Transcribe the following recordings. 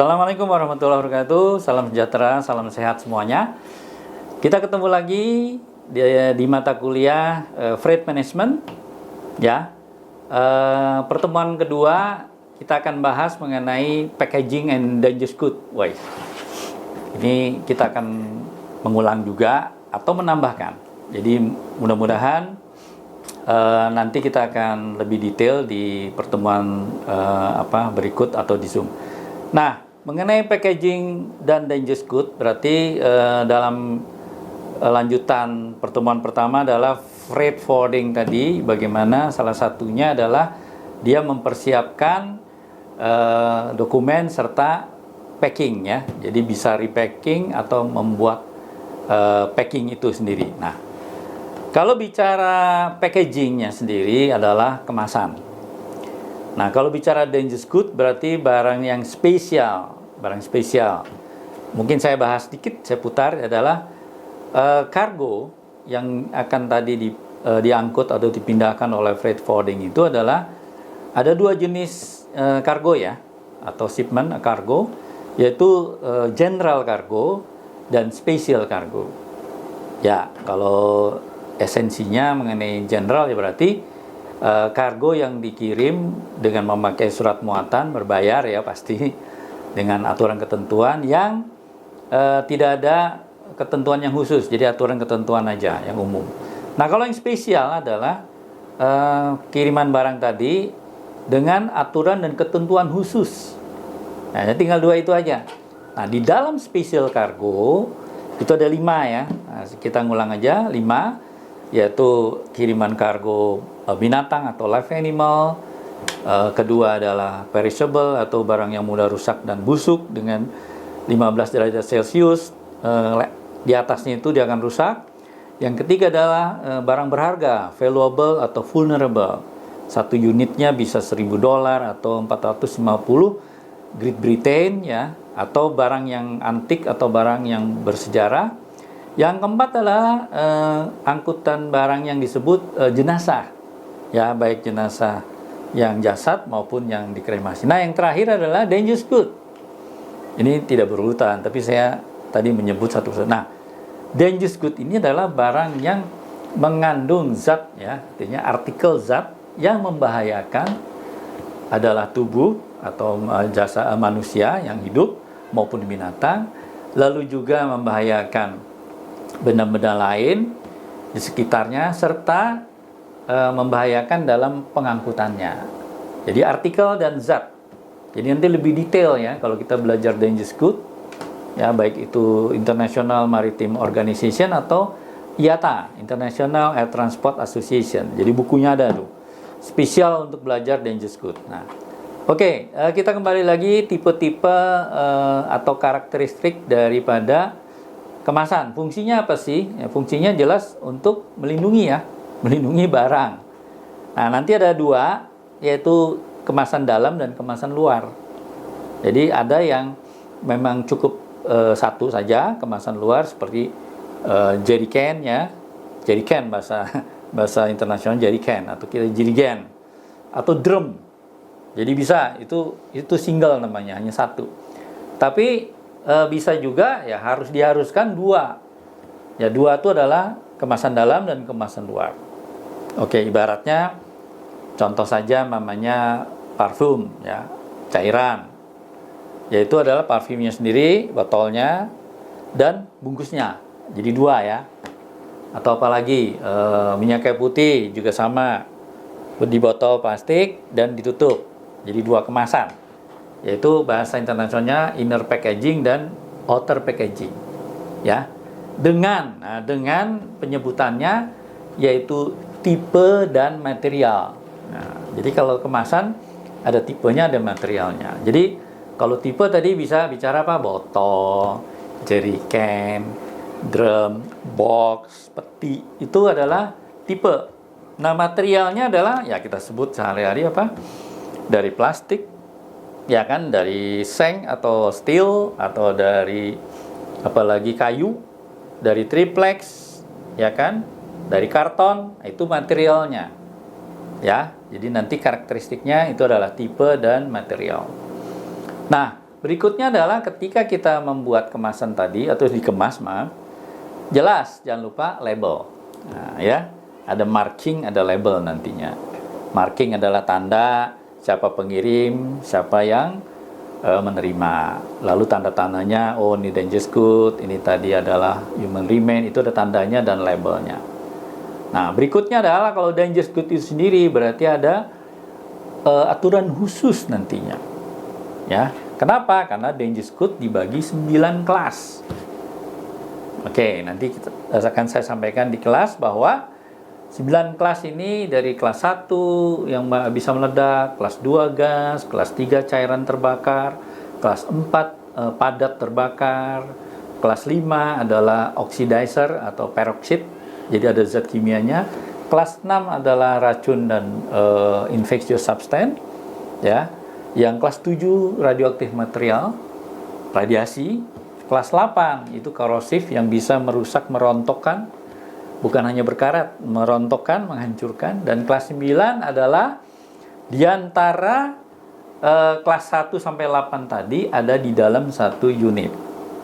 Assalamualaikum warahmatullahi wabarakatuh. Salam sejahtera, salam sehat semuanya. Kita ketemu lagi di mata kuliah Freight Management. Ya, pertemuan kedua kita akan bahas mengenai packaging and dangerous goods. Wait, ini kita akan mengulang juga atau menambahkan. Jadi mudah-mudahan nanti kita akan lebih detail di pertemuan berikut atau di Zoom. Nah, mengenai packaging dan dangerous goods berarti dalam lanjutan pertemuan pertama adalah freight forwarding tadi, bagaimana salah satunya adalah dia mempersiapkan dokumen serta packing ya. Jadi bisa repacking atau membuat packing itu sendiri. Nah, kalau bicara packagingnya sendiri adalah kemasan. Nah, kalau bicara dangerous good berarti barang yang spesial, barang spesial. Mungkin saya bahas sedikit, saya putar adalah kargo yang akan tadi diangkut atau dipindahkan oleh freight forwarding itu adalah ada dua jenis kargo ya, atau shipment kargo, yaitu general cargo dan special cargo. Ya, kalau esensinya mengenai general ya berarti kargo yang dikirim dengan memakai surat muatan berbayar ya pasti dengan aturan ketentuan yang tidak ada ketentuan yang khusus, jadi aturan ketentuan aja yang umum. Nah, kalau yang spesial adalah kiriman barang tadi dengan aturan dan ketentuan khusus. Nah, tinggal dua itu aja. Nah, di dalam special cargo itu ada 5 ya. Nah, kita ngulang aja 5, yaitu kiriman kargo binatang atau live animal, kedua adalah perishable atau barang yang mudah rusak dan busuk dengan 15 derajat Celcius, di atasnya itu dia akan rusak. Yang ketiga adalah barang berharga, valuable atau vulnerable, satu unitnya bisa $1.000 atau 450 Great Britain ya, atau barang yang antik atau barang yang bersejarah. Yang keempat adalah angkutan barang yang disebut jenazah, ya, baik jenazah yang jasad maupun yang dikremasi. Nah, yang terakhir adalah dangerous good. Ini tidak berurutan, tapi saya tadi menyebut satu-satu. Nah, dangerous good ini adalah barang yang mengandung zat, ya, artinya artikel zat yang membahayakan adalah tubuh atau jasa manusia yang hidup maupun binatang, lalu juga membahayakan benda-benda lain di sekitarnya serta membahayakan dalam pengangkutannya. Jadi artikel dan zat. Jadi nanti lebih detail ya kalau kita belajar dangerous good ya, baik itu International Maritime Organization atau IATA, International Air Transport Association. Jadi bukunya ada tuh. Spesial untuk belajar dangerous good. Nah, oke, kita kembali lagi tipe-tipe atau karakteristik daripada kemasan. Fungsinya apa sih? Ya, fungsinya jelas untuk melindungi ya, melindungi barang. Nah, nanti ada dua, yaitu kemasan dalam dan kemasan luar. Jadi ada yang memang cukup satu saja, kemasan luar seperti jerrycan ya, jerrycan bahasa internasional jerrycan atau kita jerigen atau drum. Jadi bisa itu single namanya, hanya satu. Tapi bisa juga ya diharuskan dua. Ya, dua itu adalah kemasan dalam dan kemasan luar. Oke, ibaratnya contoh saja namanya parfum ya, cairan. Yaitu adalah parfumnya sendiri, botolnya dan bungkusnya. Jadi dua ya. Atau apalagi minyak kayu putih juga sama, di botol plastik dan ditutup. Jadi dua kemasan. Yaitu bahasa internasionalnya inner packaging dan outer packaging ya, dengan penyebutannya yaitu tipe dan material. Nah, jadi kalau kemasan ada tipenya, ada materialnya. Jadi kalau tipe tadi bisa bicara apa? Botol, jerrycan, drum, box, peti, itu adalah tipe. Nah, materialnya adalah ya kita sebut sehari-hari apa? Dari plastik ya kan, dari seng atau steel, atau dari apalagi kayu, dari triplex ya kan, dari karton, itu materialnya ya. Jadi nanti karakteristiknya itu adalah tipe dan material. Nah, berikutnya adalah ketika kita membuat kemasan tadi atau dikemas, maaf, jelas jangan lupa label. Nah, ya, ada marking, ada label nantinya. Marking adalah tanda siapa pengirim, siapa yang menerima. Lalu tanda-tandanya, oh ini dangerous good, ini tadi adalah human remain, itu ada tandanya dan labelnya. Nah, berikutnya adalah kalau dangerous good itu sendiri berarti ada aturan khusus nantinya. Ya, kenapa? Karena dangerous good dibagi 9 kelas. Oke, nanti akan saya sampaikan di kelas bahwa 9 kelas ini dari kelas 1 yang bisa meledak, kelas 2 gas, kelas 3 cairan terbakar, kelas 4 padat terbakar, kelas 5 adalah oxidizer atau peroxide, jadi ada zat kimianya, kelas 6 adalah racun dan infectious substance, ya. Yang kelas 7 radioaktif material, radiasi, kelas 8 itu korosif yang bisa merusak, merontokkan, bukan hanya berkarat, merontokkan, menghancurkan. Dan kelas 9 adalah diantara kelas 1 sampai 8 tadi ada di dalam satu unit.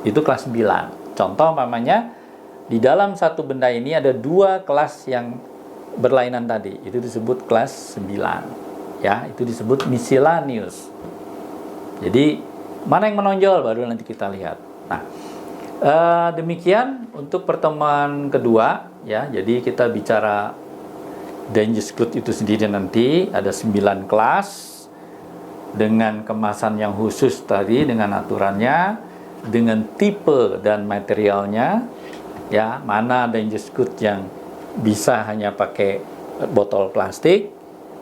Itu kelas 9. Contoh umpamanya, di dalam satu benda ini ada 2 kelas yang berlainan tadi. Itu disebut kelas 9. Ya, itu disebut miscellaneous. Jadi, mana yang menonjol baru nanti kita lihat. Nah, demikian untuk pertemuan kedua. Ya, jadi kita bicara dangerous good itu sendiri nanti ada 9 kelas dengan kemasan yang khusus tadi, dengan aturannya, dengan tipe dan materialnya. Ya, mana dangerous good yang bisa hanya pakai botol plastik,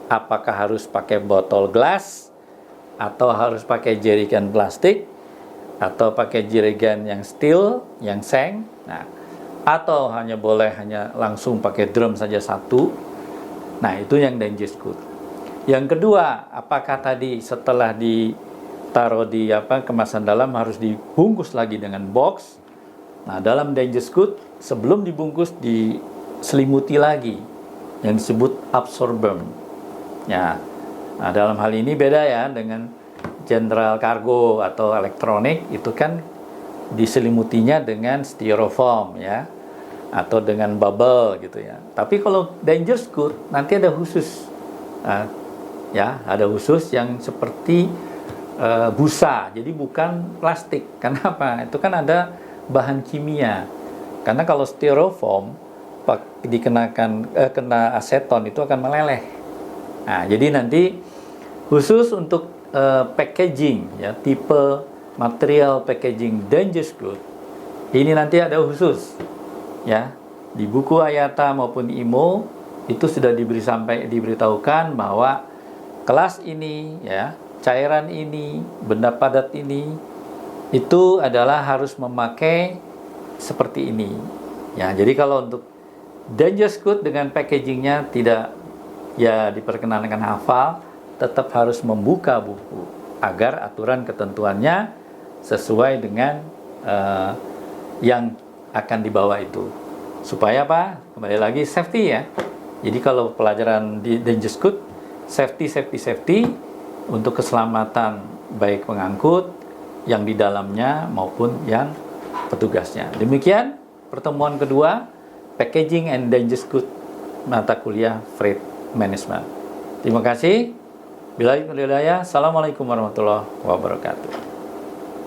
apakah harus pakai botol gelas, atau harus pakai jerigen plastik, atau pakai jerigen yang steel, yang seng. Nah, atau hanya boleh langsung pakai drum saja satu. Nah, itu yang dangerous good. Yang kedua, apakah tadi setelah ditaruh di kemasan dalam harus dibungkus lagi dengan box? Nah, dalam dangerous good sebelum dibungkus diselimuti lagi yang disebut absorbent. Ya. Nah, dalam hal ini beda ya dengan general cargo atau elektronik, itu kan diselimutinya dengan styrofoam ya, atau dengan bubble gitu ya. Tapi kalau dangerous good nanti ada khusus, ya, ada khusus yang seperti busa, jadi bukan plastik. Kenapa? Itu kan ada bahan kimia. Karena kalau styrofoam dikenakan kena aseton itu akan meleleh. Nah, jadi nanti khusus untuk packaging ya, tipe material packaging dangerous good ini nanti ada khusus ya, di buku Ayata maupun IMO itu sudah diberitahukan bahwa kelas ini ya, cairan ini, benda padat ini itu adalah harus memakai seperti ini ya. Jadi kalau untuk dangerous good dengan packagingnya tidak ya diperkenankan hafal, tetap harus membuka buku agar aturan ketentuannya sesuai dengan yang akan dibawa itu. Supaya apa? Kembali lagi safety ya. Jadi kalau pelajaran di dangerous good, safety untuk keselamatan baik pengangkut yang di dalamnya maupun yang petugasnya. Demikian pertemuan kedua packaging and dangerous good mata kuliah freight management. Terima kasih. Assalamualaikum warahmatullahi wabarakatuh.